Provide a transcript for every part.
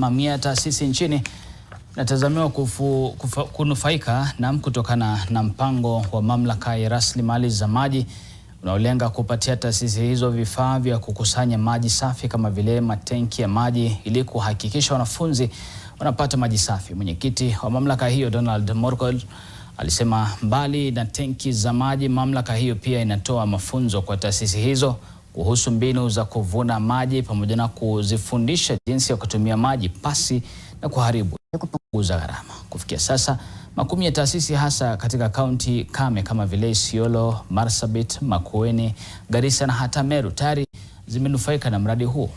Mamia ya taasisi nchini natazamiwa kunufaika kutokana na mpango wa mamlaka ya rasilimali za maji unaolenga kupatia taasisi hizo vifaa vya kukusanya maji safi kama vile matenki ya maji ili kuhakikisha wanafunzi wanapata maji safi. Mwenyekiti wa mamlaka hiyo Murgor alisema mbali na tenki za maji, mamlaka hiyo pia inatoa mafunzo kwa taasisi hizo kuhusu mbinu za kuvuna maji pamoja na kuzifundisha jinsi ya kutumia maji pasi na kuharibu kupunguza gharama. Kufikia sasa, makumi ya taasisi hasa katika kaunti kame kama vile Isiolo, Marsabit, Makueni, Garissa na hata Meru tayari zimenufaika na mradi huo.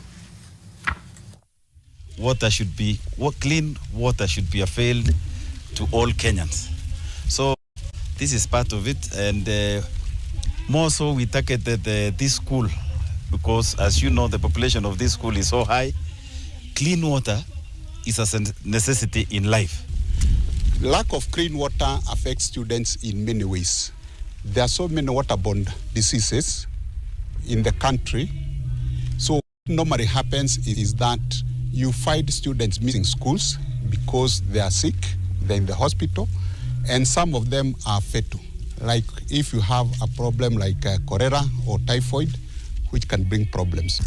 Clean water should be available to all Kenyans. So this is part of it, and more so we targeted this school because, as you know, the population of this school is so high. Clean water is a necessity in life. Lack of clean water affects students in many ways. There are so many waterborne diseases in the country. So what normally happens is that you find students missing schools because they are sick, they're in the hospital, and some of them are fatal. Like if you have a problem like cholera or typhoid, which can bring problems.